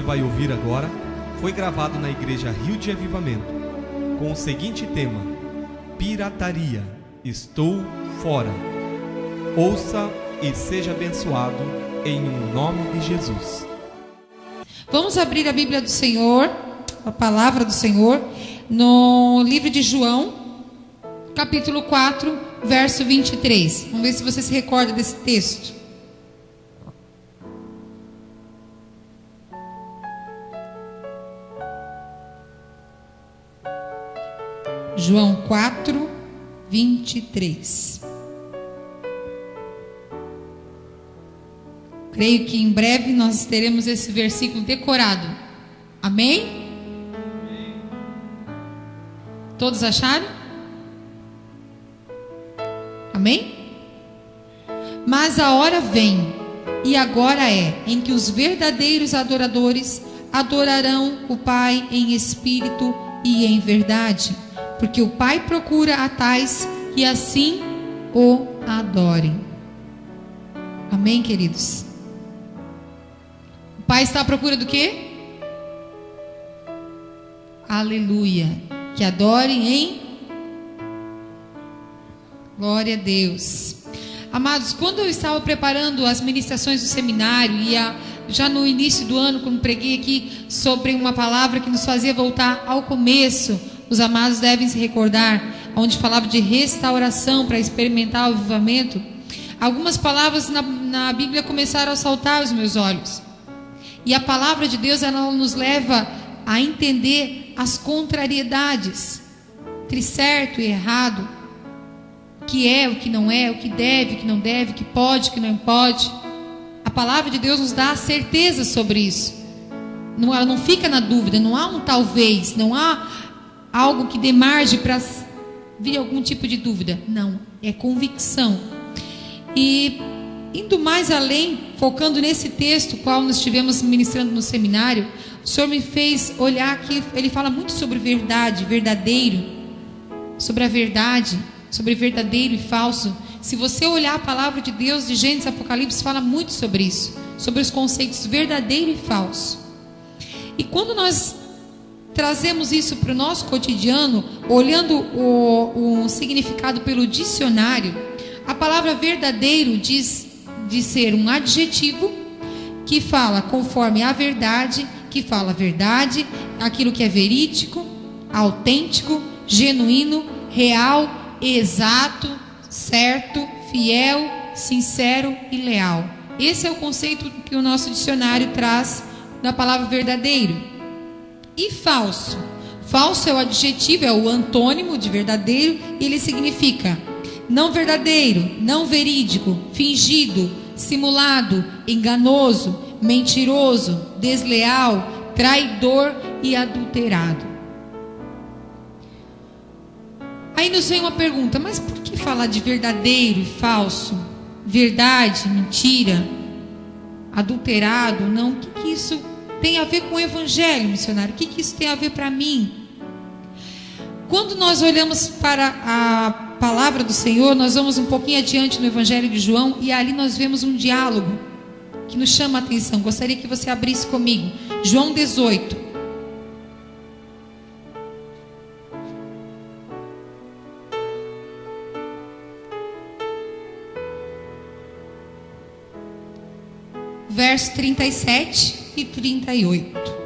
vai ouvir agora foi gravado na Igreja Rio de Avivamento, com o seguinte tema: Pirataria, estou fora. Ouça e seja abençoado em nome de Jesus. Vamos abrir a Bíblia do Senhor, a palavra do Senhor, no livro de João, capítulo 4, verso 23. Vamos ver se você se recorda desse texto. João 4, 23. Creio que em breve nós teremos esse versículo decorado. Amém? Todos acharam? Amém? Mas a hora vem, e agora é, em que os verdadeiros adoradores adorarão o Pai em espírito e em verdade, porque o Pai procura a tais que assim o adorem. Amém, queridos? O Pai está à procura do quê? Aleluia. Que adorem em... Glória a Deus. Amados, quando eu estava preparando as ministrações do seminário, já no início do ano, quando preguei aqui sobre uma palavra que nos fazia voltar ao começo, os amados devem se recordar, onde falava de restauração para experimentar o avivamento. Algumas palavras na Bíblia começaram a saltar aos meus olhos. E a palavra de Deus, ela nos leva a entender as contrariedades entre certo e errado, o que é, o que não é, o que deve, o que não deve, o que pode, o que não pode. A palavra de Deus nos dá a certeza sobre isso. Ela não fica na dúvida, não há um talvez, não há algo que dê margem para vir algum tipo de dúvida. Não, é convicção. E indo mais além, focando nesse texto qual nós estivemos ministrando no seminário, o Senhor me fez olhar que ele fala muito sobre verdade, verdadeiro, sobre a verdade, sobre verdadeiro e falso. Se você olhar a palavra de Deus de Gênesis e Apocalipse, fala muito sobre isso, sobre os conceitos verdadeiro e falso. E quando nós trazemos isso para o nosso cotidiano, olhando o significado pelo dicionário, a palavra verdadeiro diz de ser um adjetivo que fala conforme a verdade, que fala a verdade, aquilo que é verídico, autêntico, genuíno, real, exato, certo, fiel, sincero e leal. Esse é o conceito que o nosso dicionário traz da palavra verdadeiro. E falso? Falso é o adjetivo, é o antônimo de verdadeiro, e ele significa não verdadeiro, não verídico, fingido, simulado, enganoso, mentiroso, desleal, traidor e adulterado. Aí nos vem uma pergunta: mas por que falar de verdadeiro e falso? Verdade, mentira, adulterado, não? O que isso tem a ver com o evangelho, missionário? O que isso tem a ver para mim? Quando nós olhamos para a palavra do Senhor, nós vamos um pouquinho adiante no evangelho de João, e ali nós vemos um diálogo que nos chama a atenção. Gostaria que você abrisse comigo João 18. Verso 37 e 38.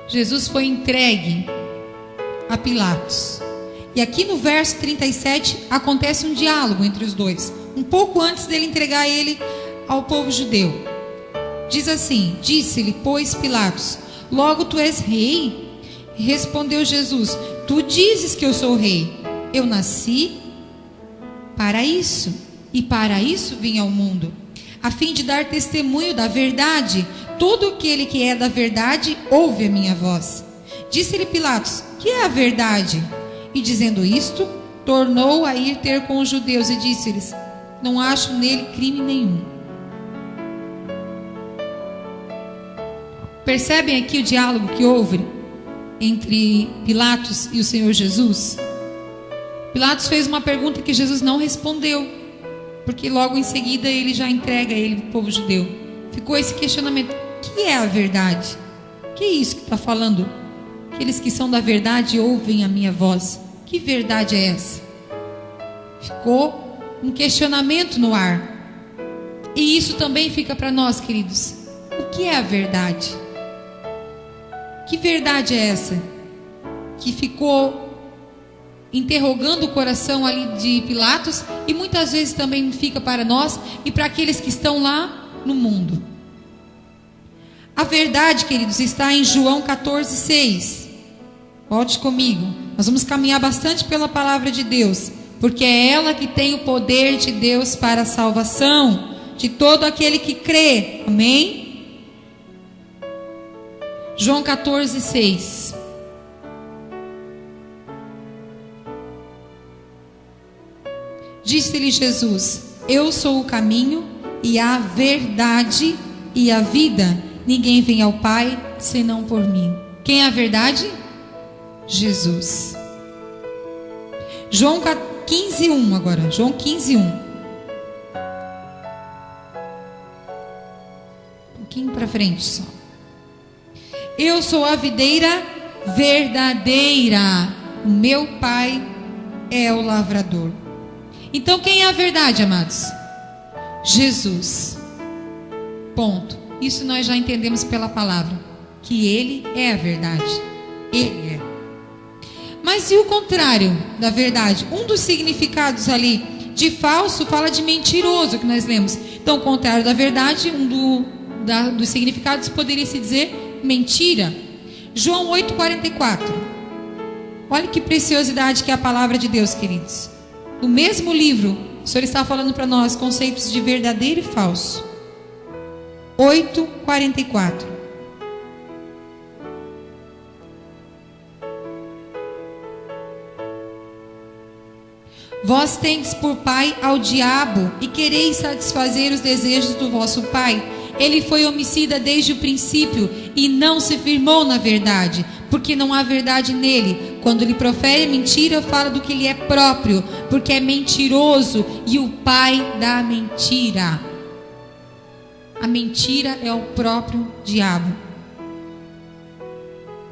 Jesus foi entregue a Pilatos. E aqui no verso 37 acontece um diálogo entre os dois, um pouco antes dele entregar ele ao povo judeu. Diz assim: disse-lhe, pois, Pilatos: logo tu és rei? Respondeu Jesus: tu dizes que eu sou rei. Eu nasci para isso, e para isso vim ao mundo, a fim de dar testemunho da verdade. Todo aquele que é da verdade ouve a minha voz. Disse-lhe Pilatos: que é a verdade? E dizendo isto, tornou a ir ter com os judeus e disse-lhes: não acho nele crime nenhum. Percebem aqui o diálogo que houve entre Pilatos e o Senhor Jesus? Pilatos fez uma pergunta que Jesus não respondeu. porque logo em seguida ele já entrega ele para o povo judeu. Ficou esse questionamento: o que é a verdade? O que é isso que está falando? Aqueles que são da verdade ouvem a minha voz. Que verdade é essa? Ficou um questionamento no ar. E isso também fica para nós, queridos. O que é a verdade? Que verdade é essa? Que ficou interrogando o coração ali de Pilatos, e muitas vezes também fica para nós e para aqueles que estão lá no mundo. A verdade, queridos, está em João 14:6. Volte comigo. Nós vamos caminhar bastante pela palavra de Deus, porque é ela que tem o poder de Deus para a salvação de todo aquele que crê. Amém? João 14:6. Disse-lhe Jesus: eu sou o caminho e a verdade e a vida. Ninguém vem ao Pai senão por mim. Quem é a verdade? Jesus. João 15:1 agora. João 15:1. Um pouquinho para frente só. Eu sou a videira verdadeira. O meu Pai é o lavrador. Então quem é a verdade, amados? Jesus. Ponto. Isso nós já entendemos pela palavra, que Ele é a verdade. Ele é. Mas e o contrário da verdade? Um dos significados ali de falso fala de mentiroso, que nós lemos. Então o contrário da verdade, dos significados poderia se dizer mentira. João 8:44. Olha que preciosidade que é a palavra de Deus, queridos. No mesmo livro, o Senhor está falando para nós conceitos de verdadeiro e falso. 8:44. Vós tendes por pai ao diabo e quereis satisfazer os desejos do vosso pai. Ele foi homicida desde o princípio e não se firmou na verdade, porque não há verdade nele. Quando ele profere mentira, fala do que lhe é próprio, porque é mentiroso e o pai da mentira. A mentira é o próprio diabo.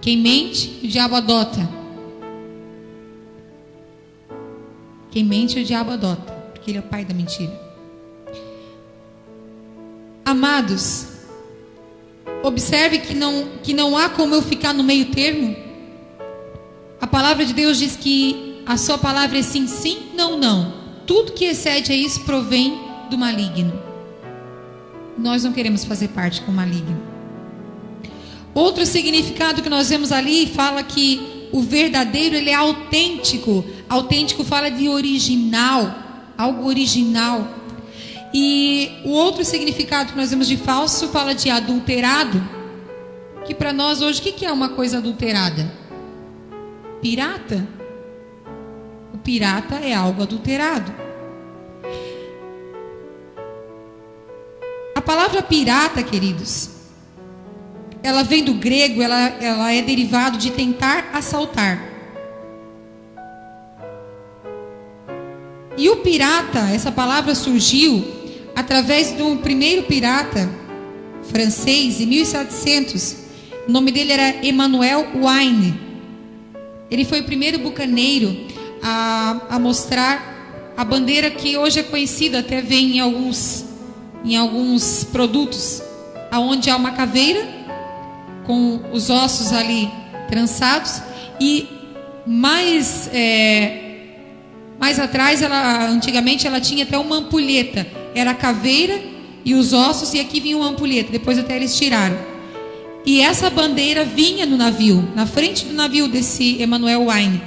Quem mente, o diabo adota. Quem mente, o diabo adota, porque ele é o pai da mentira. Amados, observe que não há como eu ficar no meio termo. A palavra de Deus diz que a sua palavra é sim, sim, não, não. Tudo que excede a isso provém do maligno. Nós não queremos fazer parte com o maligno. Outro significado que nós vemos ali fala que o verdadeiro, ele é autêntico. Autêntico fala de original, algo original. E o outro significado que nós vemos de falso fala de adulterado, que para nós hoje, o que é uma coisa adulterada? Pirata. O pirata é algo adulterado. A palavra pirata, queridos, ela vem do grego, ela é derivado de tentar assaltar. E o pirata, essa palavra surgiu através do primeiro pirata francês, em 1700. O nome dele era Emmanuel Wine. Ele foi o primeiro bucaneiro a mostrar a bandeira que hoje é conhecida, até vem em alguns produtos, aonde há uma caveira com os ossos ali trançados, e mais atrás, antigamente ela tinha até uma ampulheta, era a caveira e os ossos, e aqui vinha uma ampulheta, depois até eles tiraram. E essa bandeira vinha no navio, na frente do navio desse Emmanuel Wine.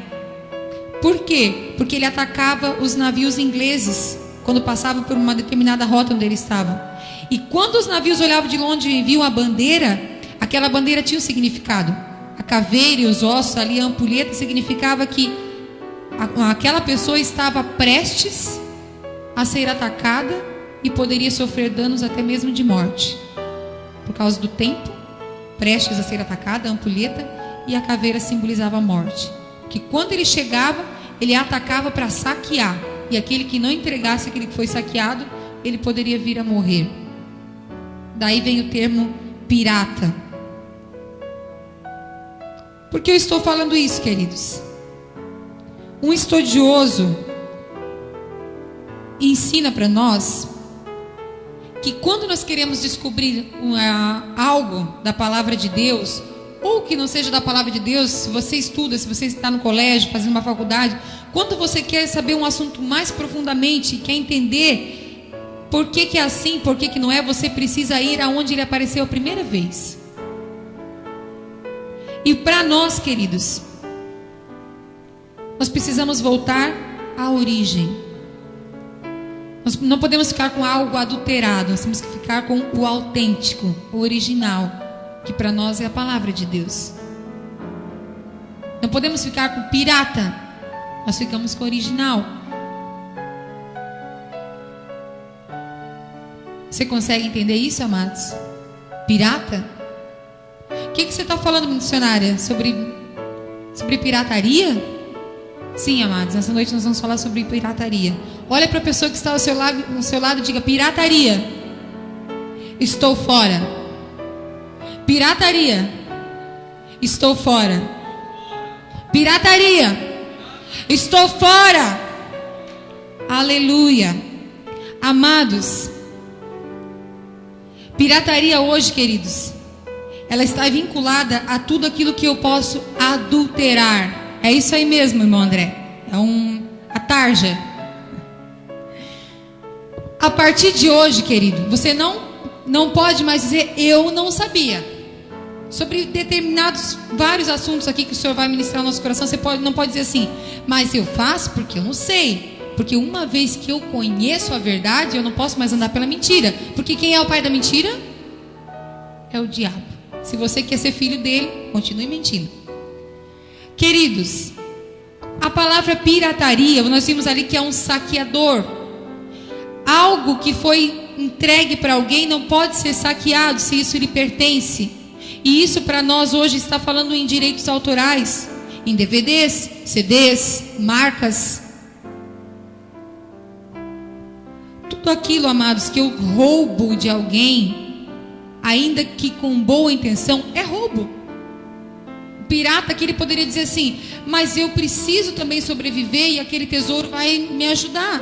Por quê? Porque ele atacava os navios ingleses quando passavam por uma determinada rota onde eles estavam. E quando os navios olhavam de longe e viam a bandeira, aquela bandeira tinha um significado. A caveira e os ossos ali, a ampulheta, significava que aquela pessoa estava prestes a ser atacada e poderia sofrer danos até mesmo de morte, por causa do tempo, prestes a ser atacada, a ampulheta, e a caveira simbolizava a morte. Que quando ele chegava, ele atacava para saquear, e aquele que não entregasse aquele que foi saqueado, ele poderia vir a morrer. Daí vem o termo pirata. Por que eu estou falando isso, queridos? Um estudioso ensina para nós que quando nós queremos descobrir algo da palavra de Deus, ou que não seja da palavra de Deus, se você estuda, se você está no colégio, fazendo uma faculdade, quando você quer saber um assunto mais profundamente, quer entender por que é assim, por que não é, você precisa ir aonde ele apareceu a primeira vez. E para nós, queridos, nós precisamos voltar à origem. Nós não podemos ficar com algo adulterado, nós temos que ficar com o autêntico, o original, que para nós é a palavra de Deus. Não podemos ficar com pirata, nós ficamos com o original. Você consegue entender isso, amados? Pirata? O que você está falando, missionária? Sobre pirataria? Sim, amados, nessa noite nós vamos falar sobre pirataria. Olha para a pessoa que está ao seu lado e diga: pirataria, estou fora. Pirataria, estou fora. Pirataria, estou fora. Aleluia. Amados, pirataria hoje, queridos, ela está vinculada a tudo aquilo que eu posso adulterar. É isso aí mesmo, irmão André. A tarja. A partir de hoje, querido, você não pode mais dizer eu não sabia. Sobre determinados, vários assuntos aqui que o Senhor vai ministrar no nosso coração, você não pode dizer assim, mas eu faço porque eu não sei. Porque uma vez que eu conheço a verdade, eu não posso mais andar pela mentira. Porque quem é o pai da mentira? É o diabo. Se você quer ser filho dele, continue mentindo. Queridos, a palavra pirataria, nós vimos ali que é um saqueador. Algo que foi entregue para alguém não pode ser saqueado se isso lhe pertence. E isso para nós hoje está falando em direitos autorais, em DVDs, CDs, marcas. Tudo aquilo, amados, que eu roubo de alguém, ainda que com boa intenção, é roubo. Pirata que ele poderia dizer assim, mas eu preciso também sobreviver e aquele tesouro vai me ajudar.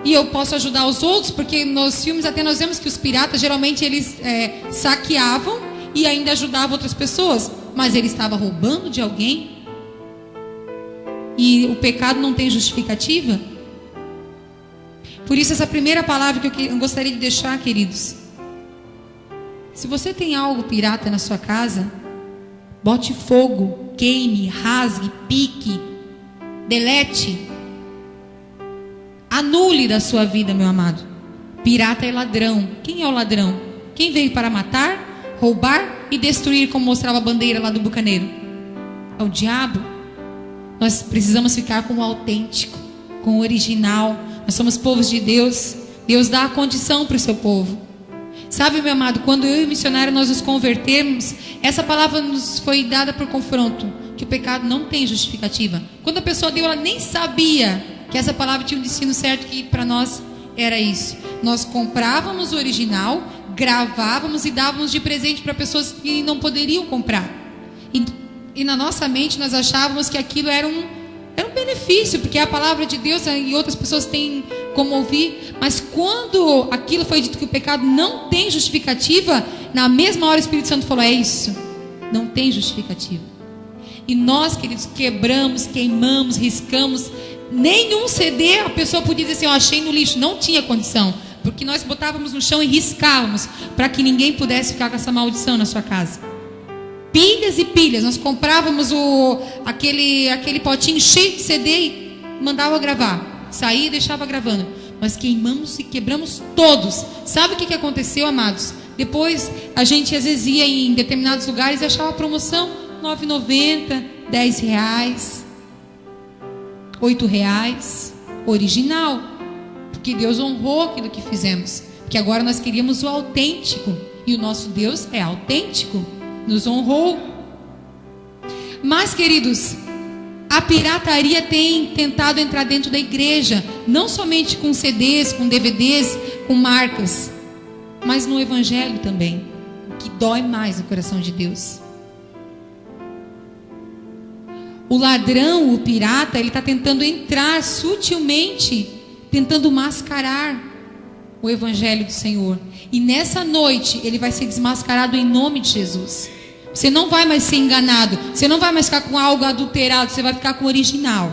E eu posso ajudar os outros, porque nos filmes até nós vemos que os piratas geralmente eles saqueavam e ainda ajudavam outras pessoas. Mas ele estava roubando de alguém. E o pecado não tem justificativa. Por isso essa primeira palavra que eu gostaria de deixar, queridos. Se você tem algo pirata na sua casa, bote fogo, queime, rasgue, pique, delete, anule da sua vida, meu amado. Pirata é ladrão. Quem é o ladrão? Quem veio para matar, roubar e destruir, como mostrava a bandeira lá do bucaneiro? É o diabo. Nós precisamos ficar com o autêntico, com o original. Nós somos povos de Deus. Deus dá a condição para o seu povo. Sabe, meu amado, quando eu e o missionário nós nos convertemos, essa palavra nos foi dada por confronto, que o pecado não tem justificativa. Quando a pessoa deu, ela nem sabia que essa palavra tinha um destino certo, que para nós era isso. Nós comprávamos o original, gravávamos e dávamos de presente para pessoas que não poderiam comprar. E na nossa mente nós achávamos que aquilo era um benefício, porque é a palavra de Deus e outras pessoas têm como ouvir. Mas quando aquilo foi dito que o pecado não tem justificativa, na mesma hora o Espírito Santo falou: é isso, não tem justificativa. E nós, queridos, quebramos, queimamos, riscamos. Nenhum CD a pessoa podia dizer assim: eu achei no lixo. Não tinha condição, porque nós botávamos no chão e riscávamos, para que ninguém pudesse ficar com essa maldição na sua casa. Pilhas e pilhas. Nós comprávamos aquele potinho cheio de CD e mandava gravar. Saía e deixava gravando. Nós queimamos e quebramos todos. Sabe o que aconteceu, amados? Depois a gente às vezes ia em determinados lugares e achava a promoção R$ 9,90, R$ 10, R$ 8, original. Porque Deus honrou aquilo que fizemos. Porque agora nós queríamos o autêntico. E o nosso Deus é autêntico. Nos honrou. Mas, queridos, A pirataria tem tentado entrar dentro da igreja, não somente com CDs, com DVDs, com marcas, mas no evangelho também, que dói mais no coração de Deus. O ladrão, o pirata, ele está tentando entrar sutilmente, tentando mascarar o evangelho do Senhor. E nessa noite ele vai ser desmascarado em nome de Jesus. Você não vai mais ser enganado, você não vai mais ficar com algo adulterado, você vai ficar com o original.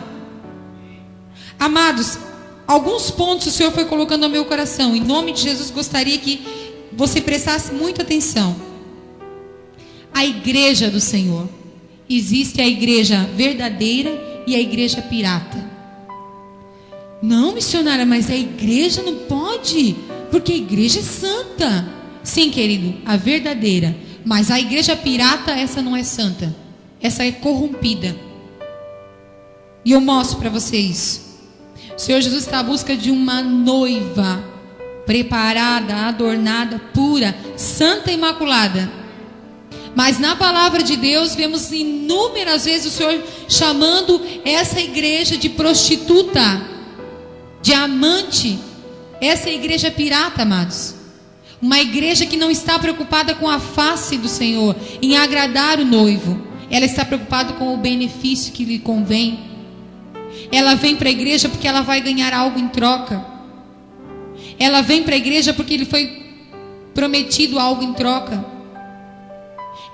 Amados, alguns pontos o Senhor foi colocando no meu coração. Em nome de Jesus, gostaria que você prestasse muita atenção. A igreja do Senhor. Existe a igreja verdadeira e a igreja pirata. Não, missionária, mas a igreja não pode, porque a igreja é santa. Sim, querido, a verdadeira. Mas a igreja pirata, essa não é santa. Essa é corrompida. E eu mostro para vocês. O Senhor Jesus está à busca de uma noiva preparada, adornada, pura, santa e imaculada. Mas na palavra de Deus vemos inúmeras vezes o Senhor chamando essa igreja de prostituta, de amante. Essa é a igreja pirata, amados. Uma igreja que não está preocupada com a face do Senhor, em agradar o noivo. Ela está preocupada com o benefício que lhe convém. Ela vem para a igreja porque ela vai ganhar algo em troca. Ela vem para a igreja porque lhe foi prometido algo em troca.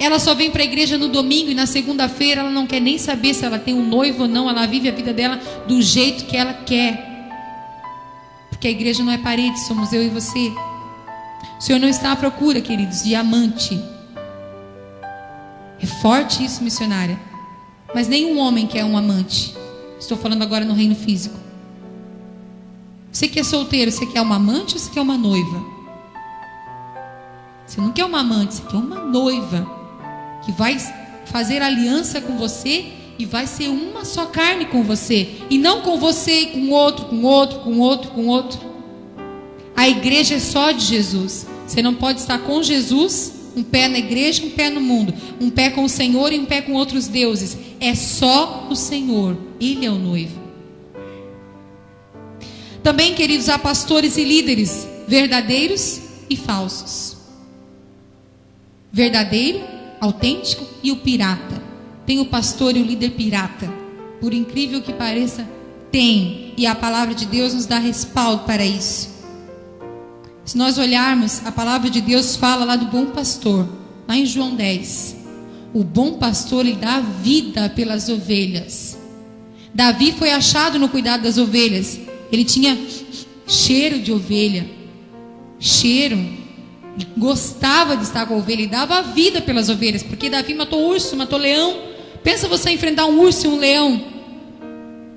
Ela só vem para a igreja no domingo e na segunda-feira ela não quer nem saber se ela tem um noivo ou não. Ela vive a vida dela do jeito que ela quer. Porque a igreja não é parede, somos eu e você. O Senhor não está à procura, queridos, de amante. É forte isso, missionária. Mas nenhum homem quer um amante. Estou falando agora no reino físico. Você que é solteiro, você quer uma amante ou você quer uma noiva? Você não quer uma amante, você quer uma noiva que vai fazer aliança com você e vai ser uma só carne com você, e não com você e com outro, com outro, com outro, com outro. A igreja é só de Jesus. Você não pode estar com Jesus, um pé na igreja, um pé no mundo, um pé com o Senhor e um pé com outros deuses. É só o Senhor, Ele é o noivo. Também, queridos, há pastores e líderes verdadeiros e falsos. Verdadeiro, autêntico e o pirata. Tem o pastor e o líder pirata. Por incrível que pareça, tem. E a palavra de Deus nos dá respaldo para isso. Se nós olharmos, a palavra de Deus fala lá do bom pastor, lá em João 10. O bom pastor, ele dá vida pelas ovelhas. Davi foi achado no cuidado das ovelhas. Ele tinha cheiro de ovelha. Cheiro. Ele gostava de estar com a ovelha e dava vida pelas ovelhas, porque Davi matou urso, matou leão. Pensa você enfrentar um urso e um leão.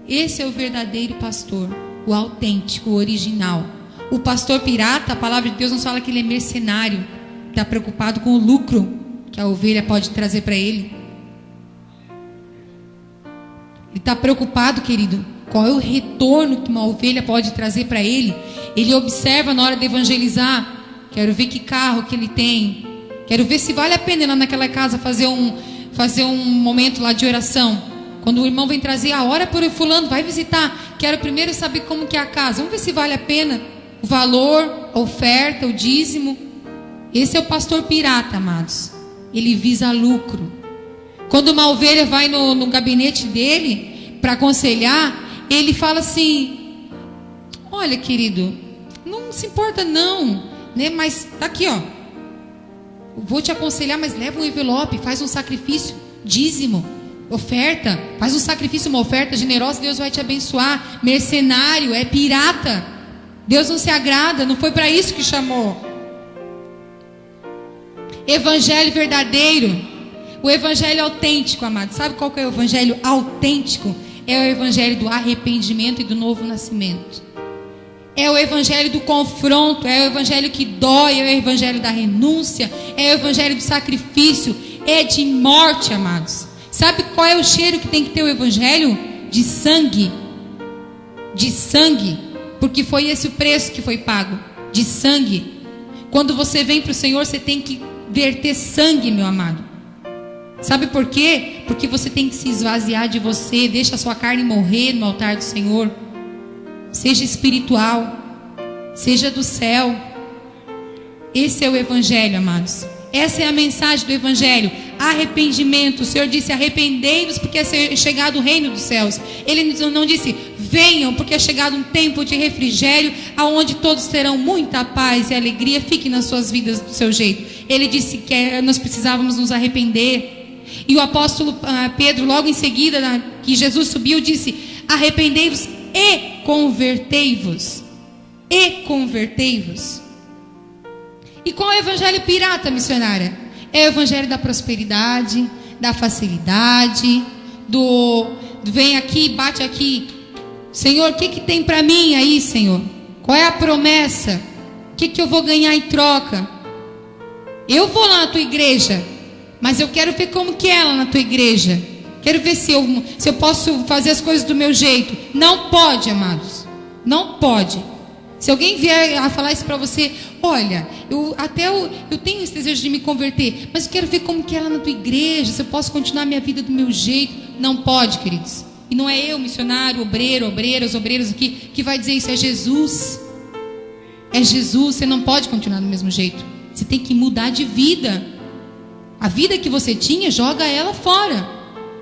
Esse é o verdadeiro pastor, o autêntico, o original. O pastor pirata, a palavra de Deus nos fala que ele é mercenário, está preocupado com o lucro que a ovelha pode trazer para ele. Ele está preocupado, querido, qual é o retorno que uma ovelha pode trazer para ele. Ele observa na hora de evangelizar. Quero ver que carro que ele tem. Quero ver se vale a pena ir lá naquela casa fazer um momento lá de oração. Quando o irmão vem trazer a hora por fulano, vai visitar. Quero primeiro saber como que é a casa. Vamos ver se vale a pena. O valor, a oferta, o dízimo. Esse é o pastor pirata, amados. Ele visa lucro. Quando uma ovelha vai no gabinete dele para aconselhar, ele fala assim: olha, querido, não se importa não, né? Mas tá aqui, ó. Vou te aconselhar, mas leva um envelope, faz um sacrifício, dízimo, oferta, faz um sacrifício, uma oferta generosa, Deus vai te abençoar. Mercenário, é pirata. Deus não se agrada, não foi para isso que chamou. Evangelho verdadeiro, o evangelho autêntico, amado. Sabe qual que é o evangelho autêntico? É o evangelho do arrependimento e do novo nascimento. É o evangelho do confronto, é o evangelho que dói, é o evangelho da renúncia, é o evangelho do sacrifício, é de morte, amados. Sabe qual é o cheiro que tem que ter o evangelho? De sangue. De sangue. Porque foi esse o preço que foi pago. De sangue. Quando você vem para o Senhor, você tem que verter sangue, meu amado. Sabe por quê? Porque você tem que se esvaziar de você. Deixa a sua carne morrer no altar do Senhor. Seja espiritual, seja do céu. Esse é o Evangelho, amados. Essa é a mensagem do Evangelho. Arrependimento. O Senhor disse: arrependei-vos, porque é chegado o reino dos céus. Ele não disse: venham, porque é chegado um tempo de refrigério, aonde todos terão muita paz e alegria. Fiquem nas suas vidas do seu jeito. Ele disse que nós precisávamos nos arrepender. E o apóstolo Pedro, logo em seguida que Jesus subiu, disse: arrependei-vos e convertei-vos. E convertei-vos. E qual é o evangelho pirata, missionária? É o evangelho da prosperidade, da facilidade, do vem aqui, bate aqui. Senhor, o que tem para mim aí, Senhor? Qual é a promessa? O que eu vou ganhar em troca? Eu vou lá na tua igreja, mas eu quero ver como que é lá na tua igreja. Quero ver se eu posso fazer as coisas do meu jeito. Não pode, amados. Não pode. Se alguém vier a falar isso para você: olha, eu tenho esse desejo de me converter, mas eu quero ver como que é lá na tua igreja, se eu posso continuar a minha vida do meu jeito. Não pode, queridos. E não é eu, missionário, obreiros aqui, que vai dizer isso. É Jesus. É Jesus. Você não pode continuar do mesmo jeito. Você tem que mudar de vida. A vida que você tinha, joga ela fora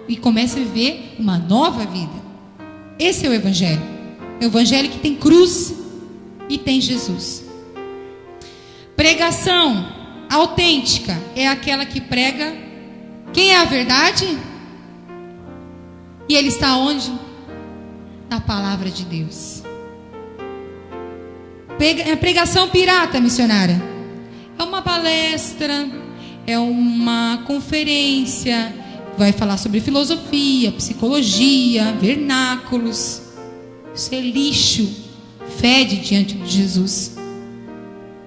e comece a viver uma nova vida. Esse é o Evangelho. É o Evangelho que tem cruz e tem Jesus. Pregação autêntica é aquela que prega quem é a verdade. E ele está onde? Na palavra de Deus. A pregação pirata, missionária, é uma palestra, é uma conferência, vai falar sobre filosofia, psicologia, vernáculos. Isso é lixo. Fede diante de Jesus.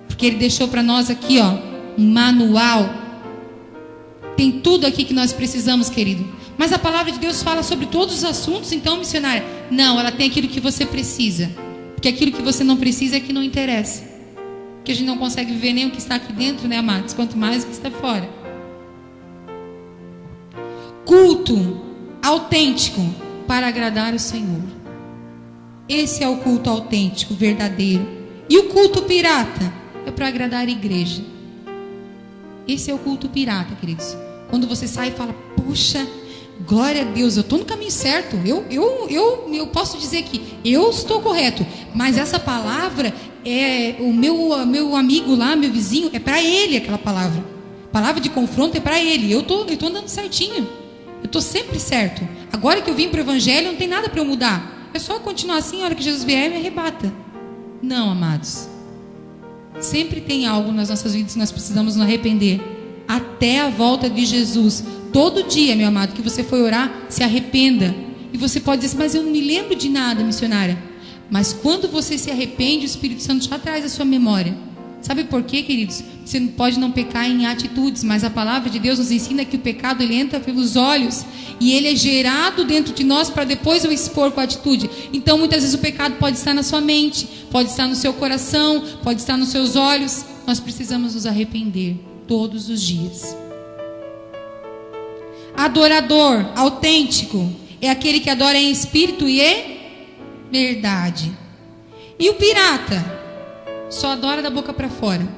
Porque Ele deixou para nós aqui, um manual. Tem tudo aqui que nós precisamos, querido. Mas a palavra de Deus fala sobre todos os assuntos. Então, missionária, não, ela tem aquilo que você precisa. Porque aquilo que você não precisa é que não interessa. Porque a gente não consegue viver nem o que está aqui dentro, né, amados? Quanto mais o que está fora. Culto autêntico para agradar o Senhor. Esse é o culto autêntico, verdadeiro. E o culto pirata é para agradar a igreja. Esse é o culto pirata, queridos. Quando você sai e fala: puxa, glória a Deus, eu estou no caminho certo. Eu posso dizer que eu estou correto. Mas essa palavra é o meu amigo lá, meu vizinho, é para ele aquela palavra. Palavra de confronto é para ele. Eu tô andando certinho. Eu estou sempre certo. Agora que eu vim para o Evangelho, não tem nada para eu mudar. É só continuar assim, a hora que Jesus vier, me arrebata. Não, amados. Sempre tem algo nas nossas vidas que nós precisamos nos arrepender. Até a volta de Jesus. Todo dia, meu amado, que você for orar, se arrependa. E você pode dizer: mas eu não me lembro de nada, missionária. Mas quando você se arrepende, o Espírito Santo já traz a sua memória. Sabe por quê, queridos? Você pode não pecar em atitudes, mas a palavra de Deus nos ensina que o pecado ele entra pelos olhos e ele é gerado dentro de nós para depois o expor com a atitude. Então muitas vezes o pecado pode estar na sua mente, pode estar no seu coração, pode estar nos seus olhos. Nós precisamos nos arrepender todos os dias. Adorador autêntico é aquele que adora em espírito e em verdade. E o pirata só adora da boca para fora.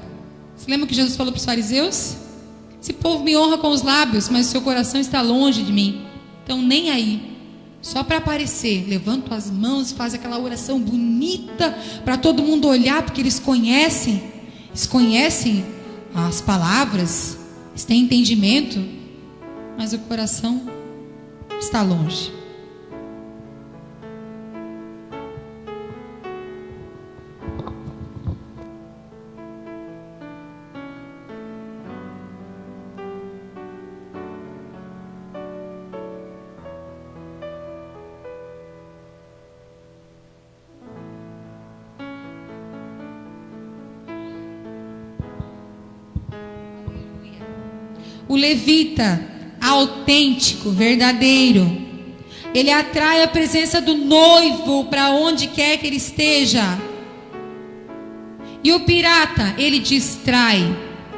Você lembra que Jesus falou para os fariseus? Esse povo me honra com os lábios, mas o seu coração está longe de mim. Então nem aí. Só para aparecer. Levantam as mãos, fazem aquela oração bonita para todo mundo olhar, porque eles conhecem as palavras, eles têm entendimento, mas o coração está longe. O levita autêntico, verdadeiro, ele atrai a presença do noivo para onde quer que ele esteja. E o pirata, ele distrai.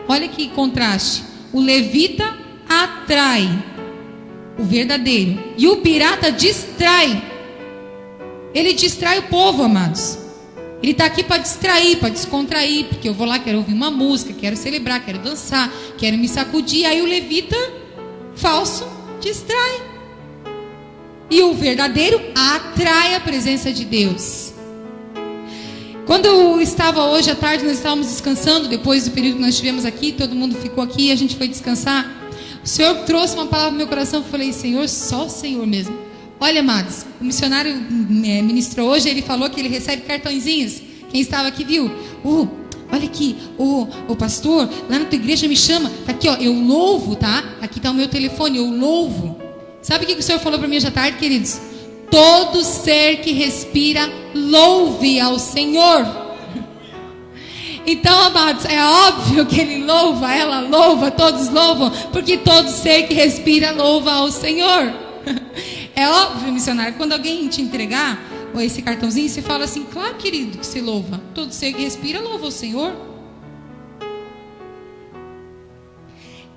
Olha que contraste. O levita atrai o verdadeiro e o pirata distrai. Ele distrai o povo, amados. Ele está aqui para distrair, para descontrair, porque eu vou lá, quero ouvir uma música, quero celebrar, quero dançar, quero me sacudir. Aí o levita falso distrai. E o verdadeiro atrai a presença de Deus. Quando eu estava hoje à tarde, nós estávamos descansando, depois do período que nós estivemos aqui, todo mundo ficou aqui, a gente foi descansar. O Senhor trouxe uma palavra no meu coração, eu falei, Senhor, só o Senhor mesmo. Olha, amados, o missionário ministrou hoje, ele falou que ele recebe cartõezinhos. Quem estava aqui viu? Olha aqui, o pastor, lá na tua igreja me chama, tá aqui, ó, eu louvo, tá? Aqui tá o meu telefone, eu louvo. Sabe o que o Senhor falou para mim hoje à tarde, queridos? Todo ser que respira, louve ao Senhor. Então, amados, é óbvio que ele louva, ela louva, todos louvam, porque todo ser que respira, louva ao Senhor. É óbvio, missionário, quando alguém te entregar esse cartãozinho, você fala assim, claro, querido, que você louva. Todo ser que respira, louva ao Senhor.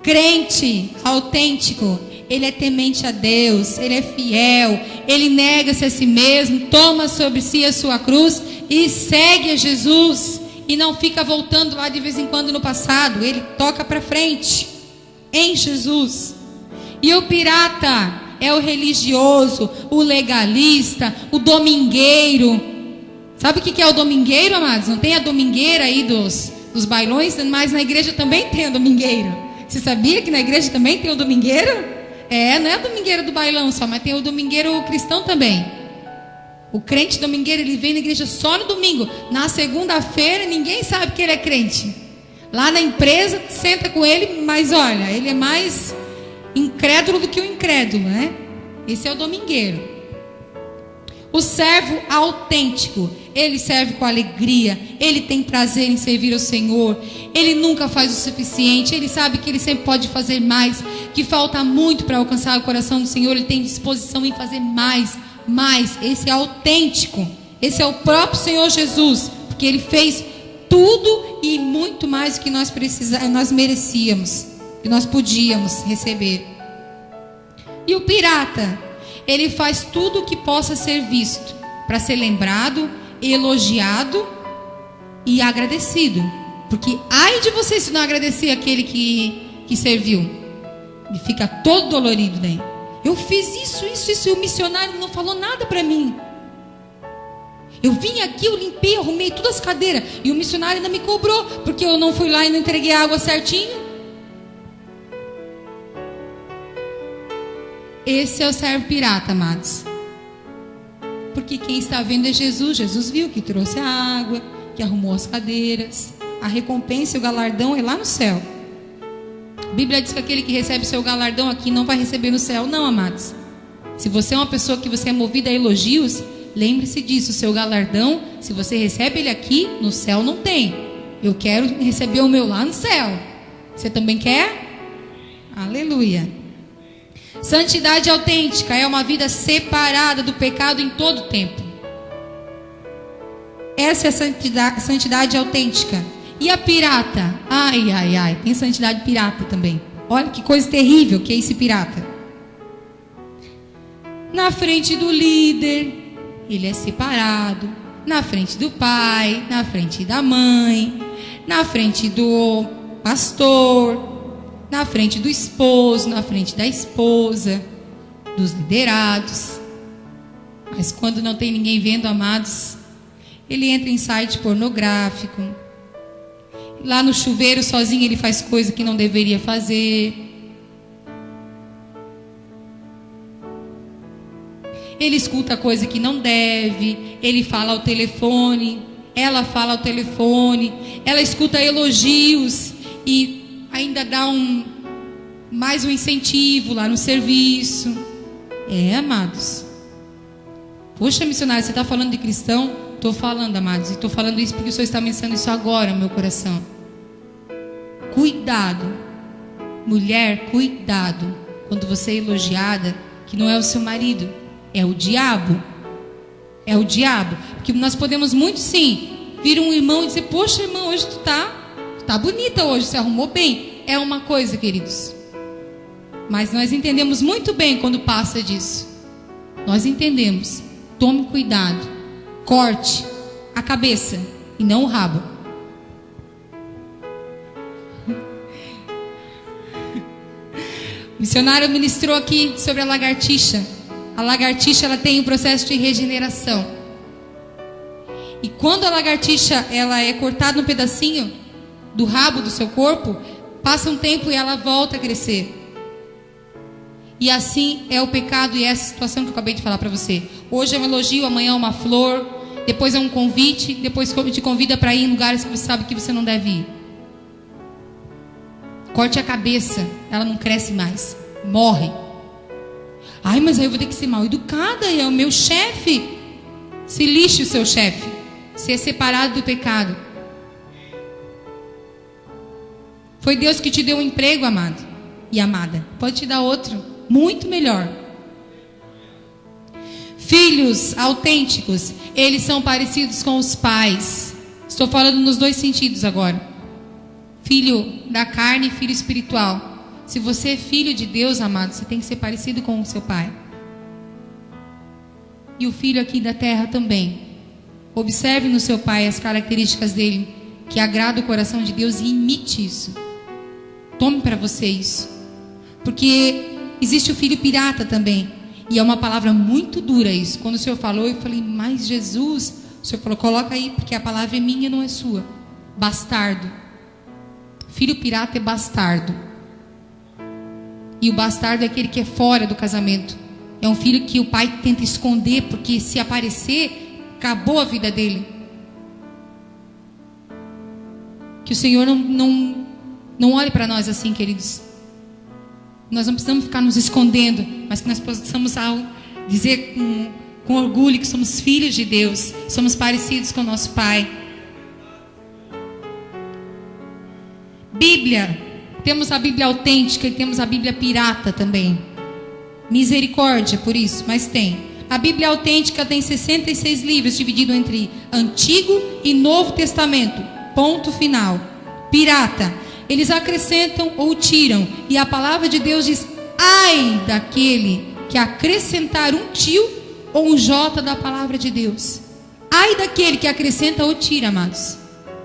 Crente autêntico, ele é temente a Deus, ele é fiel, ele nega-se a si mesmo, toma sobre si a sua cruz e segue a Jesus, e não fica voltando lá de vez em quando no passado, ele toca para frente em Jesus. E o pirata é o religioso, o legalista, o domingueiro. Sabe o que é o domingueiro, amados? Não tem a domingueira aí dos bailões, mas na igreja também tem o domingueiro. Você sabia que na igreja também tem o domingueiro? Não é a domingueira do bailão só, mas tem o domingueiro cristão também. O crente domingueiro, ele vem na igreja só no domingo. Na segunda-feira, ninguém sabe que ele é crente. Lá na empresa, senta com ele, mas olha, ele é mais incrédulo do que o incrédulo, né? Esse é o domingueiro. O servo autêntico, ele serve com alegria, ele tem prazer em servir ao Senhor, ele nunca faz o suficiente, ele sabe que ele sempre pode fazer mais, que falta muito para alcançar o coração do Senhor, ele tem disposição em fazer mais. Esse é autêntico, esse é o próprio Senhor Jesus, porque ele fez tudo e muito mais do que nós merecíamos, que nós podíamos receber. E o pirata, ele faz tudo o que possa ser visto, para ser lembrado, elogiado e agradecido. Porque ai de você se não agradecer aquele que serviu. Ele fica todo dolorido daí. Eu fiz isso, e o missionário não falou nada para mim. Eu vim aqui, eu limpei, arrumei todas as cadeiras, e o missionário ainda me cobrou, porque eu não fui lá e não entreguei a água certinho. Esse é o servo pirata, amados. Porque quem está vendo é Jesus. Jesus viu que trouxe a água, que arrumou as cadeiras. A recompensa e o galardão é lá no céu. A Bíblia diz que aquele que recebe o seu galardão aqui não vai receber no céu. Não, amados. Se você é uma pessoa que você é movida a elogios, lembre-se disso. O seu galardão, se você recebe ele aqui, no céu não tem. Eu quero receber o meu lá no céu. Você também quer? Aleluia. Santidade autêntica é uma vida separada do pecado em todo o tempo. Essa é a santidade autêntica. E a pirata? Ai, tem santidade pirata também. Olha que coisa terrível que é esse pirata. Na frente do líder, ele é separado. Na frente do pai, na frente da mãe, na frente do pastor, na frente do esposo, na frente da esposa, dos liderados. Mas quando não tem ninguém vendo, amados, ele entra em site pornográfico. Lá no chuveiro sozinho ele faz coisa que não deveria fazer. Ele escuta coisa que não deve. Ele fala ao telefone, ela fala ao telefone, ela escuta elogios e ainda dá mais um incentivo lá no serviço. Amados. Poxa, missionário, você está falando de cristão? Estou falando, amados, e estou falando isso porque o Senhor está mencionando isso agora no meu coração. Cuidado, mulher, cuidado, quando você é elogiada, que não é o seu marido, é o diabo. É o diabo, porque nós podemos muito sim vir um irmão e dizer, poxa irmão, hoje tu tá bonita hoje, você arrumou bem. É uma coisa, queridos, Mas nós entendemos muito bem quando passa disso. Nós entendemos. Tome cuidado. Corte a cabeça e não o rabo. O missionário ministrou aqui sobre a lagartixa. A lagartixa, ela tem um processo de regeneração. E quando a lagartixa ela é cortada num pedacinho do rabo do seu corpo, passa um tempo e ela volta a crescer. E assim é o pecado e essa situação que eu acabei de falar para você. Hoje é um elogio, amanhã é uma flor, depois é um convite, depois te convida para ir em lugares que você sabe que você não deve ir. Corte a cabeça, ela não cresce mais, morre. Ai, mas aí eu vou ter que ser mal educada, é o meu chefe. Se lixe o seu chefe, ser separado do pecado. Foi Deus que te deu um emprego, amado e amada. Pode te dar outro, muito melhor. Filhos autênticos, eles são parecidos com os pais. Estou falando nos dois sentidos agora. Filho da carne e filho espiritual. Se você é filho de Deus, amado, você tem que ser parecido com o seu pai. E o filho aqui da terra também. Observe no seu pai as características dele, que agrada o coração de Deus, e imite isso. Tome para você isso. Porque existe o filho pirata também. E é uma palavra muito dura isso. Quando o Senhor falou, eu falei, mas Jesus... O Senhor falou, coloca aí, porque a palavra é minha, não é sua. Bastardo. Filho pirata é bastardo. E o bastardo é aquele que é fora do casamento. É um filho que o pai tenta esconder, porque se aparecer, acabou a vida dele. Que o Senhor não olhe para nós assim, queridos. Nós não precisamos ficar nos escondendo, mas que nós possamos dizer com orgulho que somos filhos de Deus, somos parecidos com o nosso Pai. Bíblia, temos a Bíblia autêntica e temos a Bíblia pirata também. Misericórdia por isso, mas tem. A Bíblia autêntica tem 66 livros, dividido entre Antigo e Novo Testamento. Ponto final. Pirata, eles acrescentam ou tiram, e a palavra de Deus diz: ai daquele que acrescentar um tio ou um J da palavra de Deus. Ai daquele que acrescenta ou tira, amados.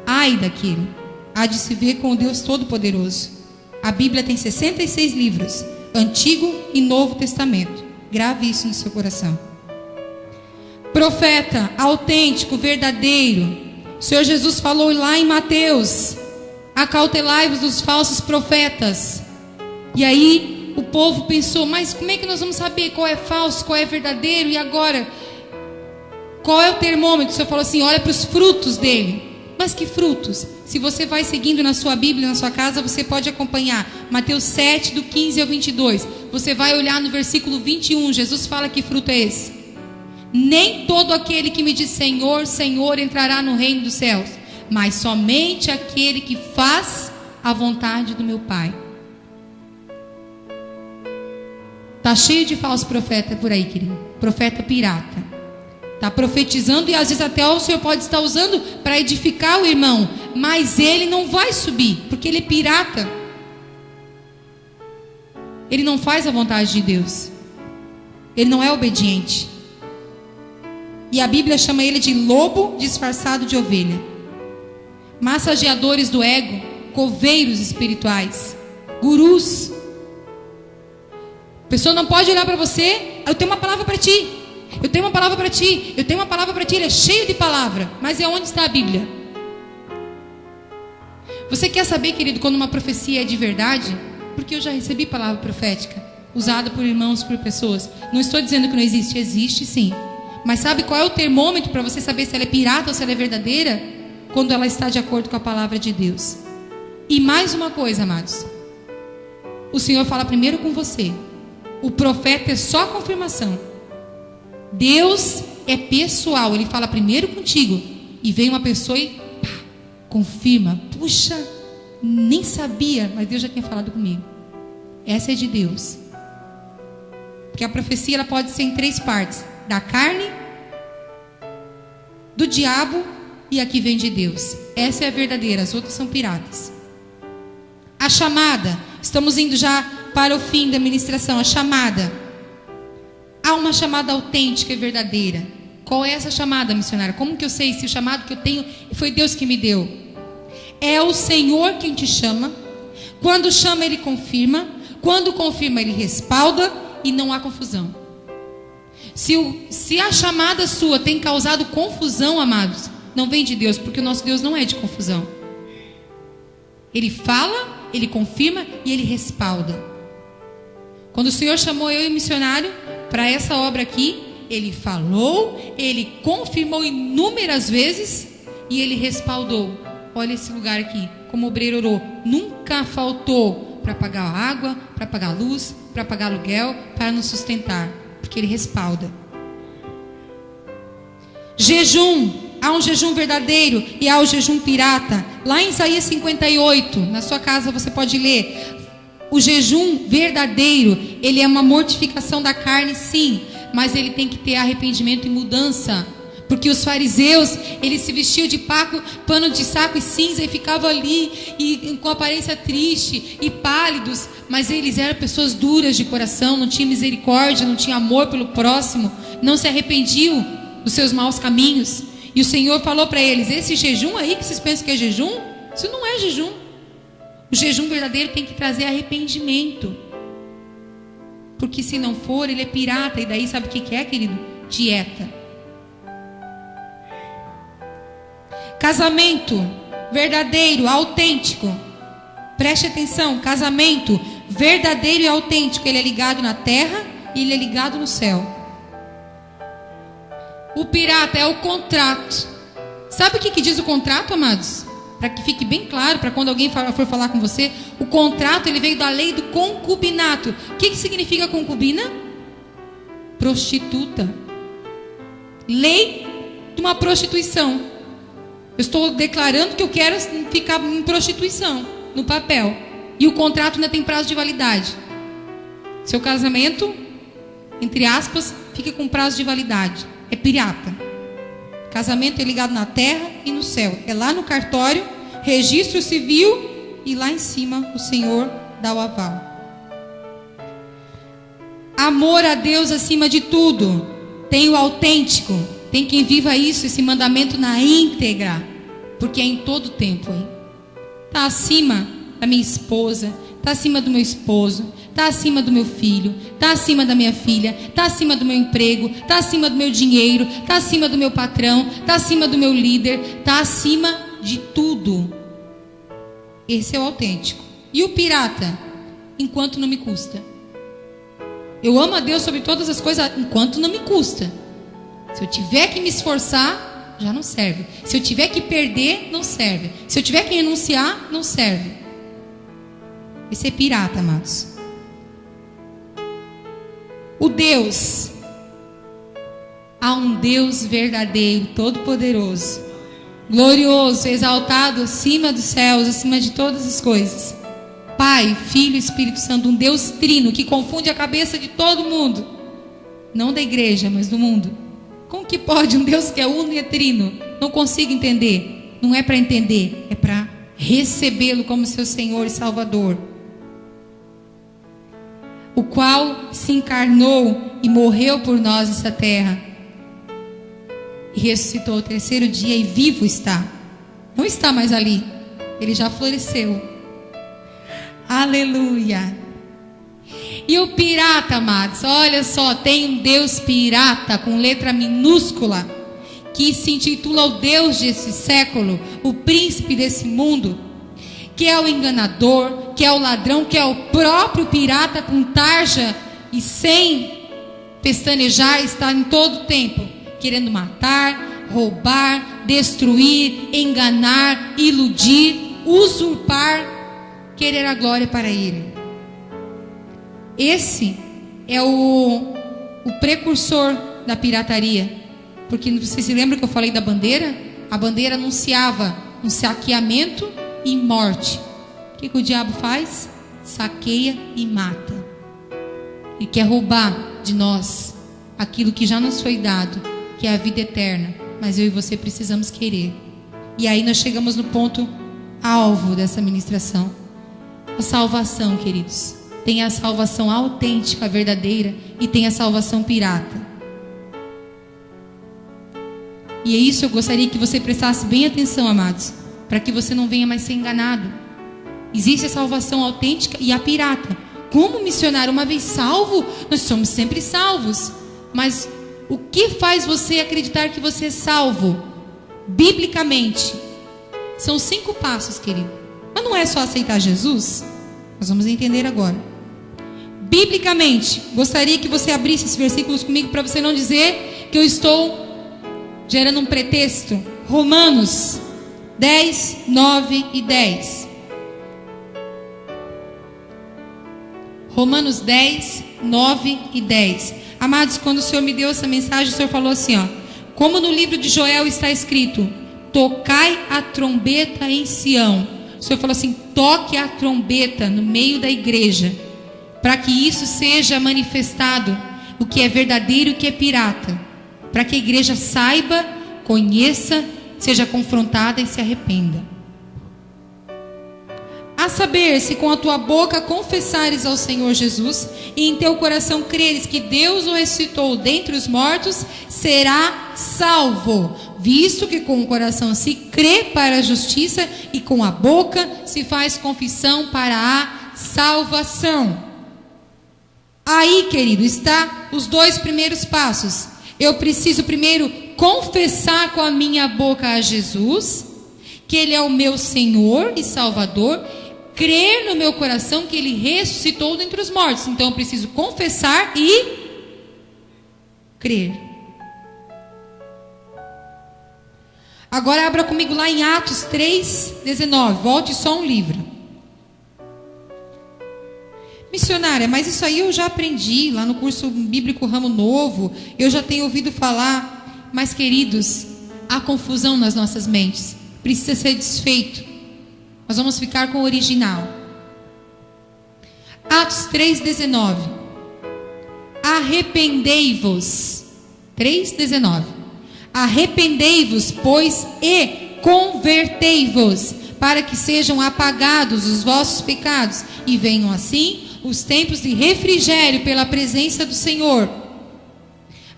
Ai daquele. Há de se ver com o Deus Todo-Poderoso. A Bíblia tem 66 livros, Antigo e Novo Testamento. Grave isso no seu coração. Profeta autêntico, verdadeiro. O Senhor Jesus falou lá em Mateus: acautelai-vos dos falsos profetas. E aí o povo pensou, mas como é que nós vamos saber qual é falso, qual é verdadeiro? E agora, qual é o termômetro? O Senhor falou assim, olha para os frutos dele. Mas que frutos? Se você vai seguindo na sua Bíblia, na sua casa, você pode acompanhar Mateus 7, do 15 ao 22. Você vai olhar no versículo 21, Jesus fala que fruto é esse. Nem todo aquele que me diz Senhor, Senhor entrará no reino dos céus, mas somente aquele que faz a vontade do meu Pai. Está cheio de falso profeta por aí, querido. Profeta pirata. Está profetizando e às vezes até o Senhor pode estar usando para edificar o irmão, mas ele não vai subir, porque ele é pirata. Ele não faz a vontade de Deus. Ele não é obediente. E a Bíblia chama ele de lobo disfarçado de ovelha. Massageadores do ego, coveiros espirituais, gurus. A pessoa não pode olhar para você, eu tenho uma palavra para ti. Eu tenho uma palavra para ti, eu tenho uma palavra para ti. Ele é cheio de palavra, mas é onde está a Bíblia? Você quer saber, querido, quando uma profecia é de verdade? Porque eu já recebi palavra profética usada por irmãos, por pessoas. Não estou dizendo que não existe, existe sim. Mas sabe qual é o termômetro para você saber se ela é pirata ou se ela é verdadeira? Quando ela está de acordo com a palavra de Deus. E mais uma coisa, amados, o Senhor fala primeiro com você. O profeta é só confirmação. Deus é pessoal, ele fala primeiro contigo, e vem uma pessoa e pá, confirma. Puxa, nem sabia, mas Deus já tinha falado comigo. Essa é de Deus. Porque a profecia ela pode ser em 3 partes: da carne, do diabo e a que vem de Deus. Essa é a verdadeira, as outras são piratas. A chamada, estamos indo já para o fim da ministração, a chamada. Há uma chamada autêntica e verdadeira. Qual é essa chamada, missionária? Como que eu sei se o chamado que eu tenho foi Deus que me deu? É o Senhor quem te chama. Quando chama, Ele confirma. Quando confirma, Ele respalda e não há confusão. Se a chamada sua tem causado confusão, amados, não vem de Deus, porque o nosso Deus não é de confusão. Ele fala, Ele confirma e Ele respalda. Quando o Senhor chamou eu e o missionário para essa obra aqui, Ele falou, Ele confirmou inúmeras vezes e Ele respaldou. Olha esse lugar aqui, como o obreiro orou, nunca faltou para pagar a água, para pagar a luz, para pagar aluguel, para nos sustentar, porque Ele respalda. Jejum, há um jejum verdadeiro e há o jejum pirata. Lá em Isaías 58, na sua casa você pode ler. O jejum verdadeiro, ele é uma mortificação da carne, sim, mas ele tem que ter arrependimento e mudança. Porque os fariseus, eles se vestiam de pano de saco e cinza e ficavam ali e com aparência triste e pálidos, mas eles eram pessoas duras de coração, não tinham misericórdia, não tinham amor pelo próximo, não se arrependiam dos seus maus caminhos. E o Senhor falou para eles: esse jejum aí que vocês pensam que é jejum, isso não é jejum. O jejum verdadeiro tem que trazer arrependimento, porque se não for, ele é pirata. E daí sabe o que é, querido? Dieta. Casamento verdadeiro, autêntico. Preste atenção, casamento verdadeiro e autêntico, ele é ligado na terra e ele é ligado no céu. O pirata é o contrato. Sabe o que diz o contrato, amados? Para que fique bem claro, para quando alguém for falar com você, o contrato, ele veio da lei do concubinato. O que significa concubina? Prostituta. Lei de uma prostituição. Eu estou declarando que eu quero ficar em prostituição, no papel. E o contrato ainda tem prazo de validade. Seu casamento, entre aspas, fica com prazo de validade. É pirata. Casamento é ligado na terra e no céu. É lá no cartório, registro civil, e lá em cima o Senhor dá o aval. Amor a Deus acima de tudo. Tem o autêntico. Tem quem viva isso, esse mandamento na íntegra, porque é em todo tempo. Está acima da minha esposa, está acima do meu esposo, está acima do meu filho, está acima da minha filha, está acima do meu emprego, está acima do meu dinheiro, está acima do meu patrão, está acima do meu líder, está acima de tudo. Esse é o autêntico. E o pirata? Enquanto não me custa. Eu amo a Deus sobre todas as coisas enquanto não me custa. Se eu tiver que me esforçar, já não serve. Se eu tiver que perder, não serve. Se eu tiver que renunciar, não serve. Esse é pirata, amados. O Deus. Há um Deus verdadeiro, todo-poderoso, glorioso, exaltado acima dos céus, acima de todas as coisas. Pai, Filho e Espírito Santo, um Deus trino que confunde a cabeça de todo mundo. Não da igreja, mas do mundo. Como que pode um Deus que é uno e é trino? Não consigo entender. Não é para entender, é para recebê-lo como seu Senhor e Salvador. O qual se encarnou e morreu por nós nessa terra. E ressuscitou ao terceiro dia e vivo está. Não está mais ali. Ele já floresceu. Aleluia. E o pirata, amados, olha só, tem um Deus pirata com letra minúscula, que se intitula o Deus desse século, o príncipe desse mundo, que é o enganador, que é o ladrão, que é o próprio pirata com tarja e sem pestanejar, está em todo tempo, querendo matar, roubar, destruir, enganar, iludir, usurpar, querer a glória para ele. Esse é o precursor da pirataria. Porque você se lembra que eu falei da bandeira? A bandeira anunciava um saqueamento e morte. O que o diabo faz? Saqueia e mata. Ele quer roubar de nós aquilo que já nos foi dado, que é a vida eterna. Mas eu e você precisamos querer. E aí nós chegamos no ponto alvo dessa ministração. A salvação, queridos. tem a salvação autêntica, verdadeira, e tem a salvação pirata. E é isso, eu gostaria que você prestasse bem atenção, amados, para que você não venha mais ser enganado. Existe a salvação autêntica e a pirata. Como missionário, uma vez salvo, nós somos sempre salvos. Mas o que faz você acreditar que você é salvo? Biblicamente, são 5 passos, querido. Mas não é só aceitar Jesus? Nós vamos entender agora. Biblicamente, gostaria que você abrisse esses versículos comigo para você não dizer que eu estou gerando um pretexto. Romanos 10, 9 e 10. Romanos 10, 9 e 10. Amados, quando o Senhor me deu essa mensagem, o Senhor falou assim, ó: como no livro de Joel está escrito, tocai a trombeta em Sião. O Senhor falou assim, toque a trombeta no meio da igreja, para que isso seja manifestado, o que é verdadeiro e o que é pirata, para que a igreja saiba, conheça, seja confrontada e se arrependa. A saber, se com a tua boca confessares ao Senhor Jesus e em teu coração creres que Deus o ressuscitou dentre os mortos, será salvo, visto que com o coração se crê para a justiça e com a boca se faz confissão para a salvação. Aí, querido, está os 2 primeiros passos. Eu preciso primeiro confessar com a minha boca a Jesus, que Ele é o meu Senhor e Salvador, crer no meu coração que Ele ressuscitou dentre os mortos. Então eu preciso confessar e crer. Agora abra comigo lá em Atos 3:19. Volte só um livro. Missionária, mas isso aí eu já aprendi lá no curso bíblico Ramo Novo. Eu já tenho ouvido falar. Mas, queridos, há confusão nas nossas mentes. Precisa ser desfeito. Nós vamos ficar com o original. Atos 3:19. Arrependei-vos. 3:19. Arrependei-vos, pois, e convertei-vos, para que sejam apagados os vossos pecados, e venham assim os tempos de refrigério pela presença do Senhor.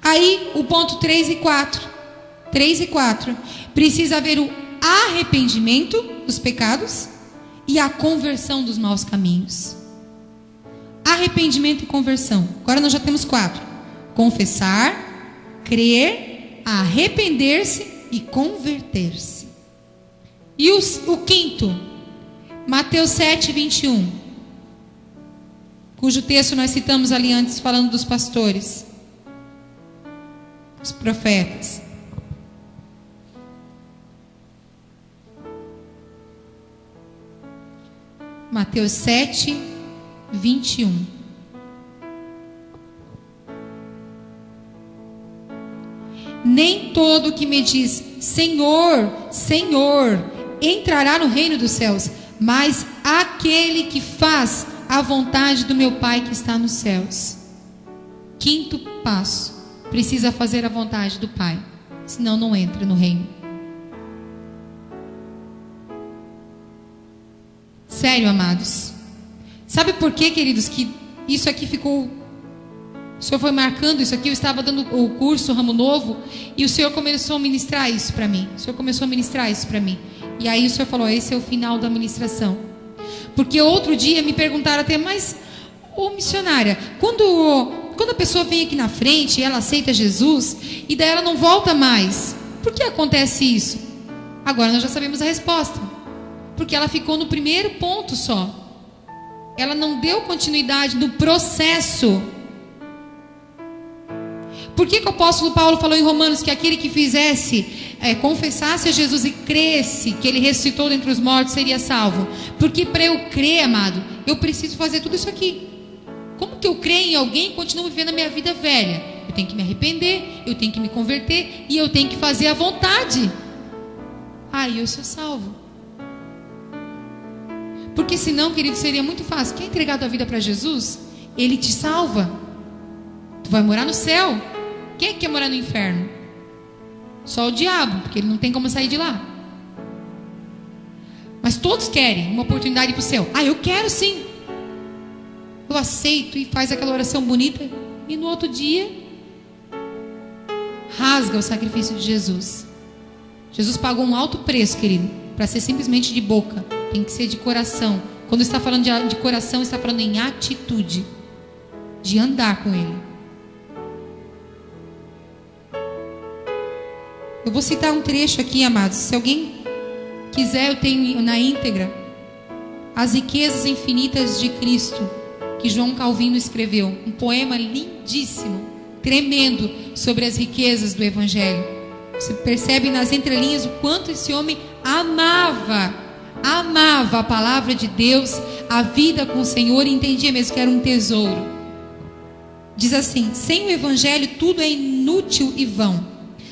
Aí o ponto 3 e 4. 3 e 4. Precisa haver o arrependimento dos pecados e a conversão dos maus caminhos. Arrependimento e conversão. Agora nós já temos 4. Confessar, crer, arrepender-se e converter-se. E o quinto, Mateus 7:21, cujo texto nós citamos ali antes, falando dos pastores, os profetas. Mateus 7:21. Nem todo que me diz Senhor, Senhor, entrará no reino dos céus, mas aquele que faz a vontade do meu Pai que está nos céus. Quinto passo: precisa fazer a vontade do Pai, senão não entra no reino. Sério, amados. Sabe por quê, queridos, que isso aqui ficou... O Senhor foi marcando isso aqui. Eu estava dando o curso Ramo Novo e o Senhor começou a ministrar isso para mim. E aí o Senhor falou: esse é o final da ministração. Porque outro dia me perguntaram até, mas, missionária, quando a pessoa vem aqui na frente, ela aceita Jesus e daí ela não volta mais, por que acontece isso? Agora nós já sabemos a resposta. Porque ela ficou no primeiro ponto só. Ela não deu continuidade no processo. Por que o apóstolo Paulo falou em Romanos que aquele que confessasse a Jesus e cresse que Ele ressuscitou dentre os mortos seria salvo? Porque para eu crer, amado, eu preciso fazer tudo isso aqui. Como que eu creio em alguém e continuo vivendo a minha vida velha? Eu tenho que me arrepender, eu tenho que me converter e eu tenho que fazer a vontade. Aí eu sou salvo. Porque senão, querido, seria muito fácil. Quer entregar a tua vida para Jesus? Ele te salva. Tu vai morar no céu. Quem é que quer morar no inferno? Só o diabo, porque ele não tem como sair de lá. Mas todos querem uma oportunidade para o céu. Eu quero sim. aceito, e faz aquela oração bonita, e no outro dia rasga o sacrifício de Jesus. Jesus pagou um alto preço, querido, para ser simplesmente de boca. Tem que ser de coração. Quando está falando de coração, está falando em atitude, de andar com Ele. Eu vou citar um trecho aqui, amados. Se alguém quiser, eu tenho na íntegra As Riquezas Infinitas de Cristo, que João Calvino escreveu. Um poema lindíssimo, tremendo, sobre as riquezas do Evangelho. Você percebe nas entrelinhas o quanto esse homem amava a palavra de Deus, a vida com o Senhor, e entendia mesmo que era um tesouro. Diz assim: sem o Evangelho tudo é inútil e vão.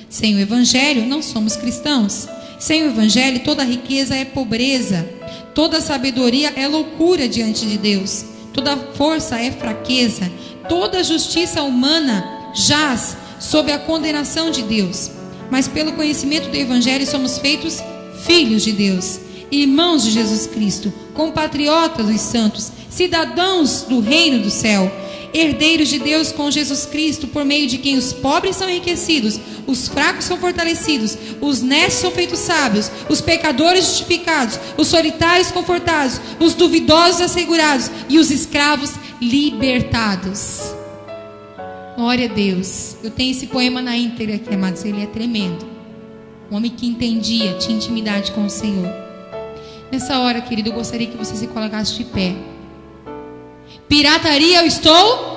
Sem o Evangelho não somos cristãos. Sem o Evangelho toda riqueza é pobreza, toda sabedoria é loucura diante de Deus, toda força é fraqueza, toda justiça humana jaz sob a condenação de Deus. Mas pelo conhecimento do Evangelho somos feitos filhos de Deus, irmãos de Jesus Cristo, compatriotas dos santos, cidadãos do reino do céu, herdeiros de Deus com Jesus Cristo, por meio de quem os pobres são enriquecidos, os fracos são fortalecidos, os necios são feitos sábios, os pecadores justificados, os solitários confortados, os duvidosos assegurados e os escravos libertados. Glória a Deus. Eu tenho esse poema na íntegra aqui, amados. Ele é tremendo. Um homem que entendia, tinha intimidade com o Senhor. Nessa hora, querido, eu gostaria que você se colocasse de pé. Pirataria eu estou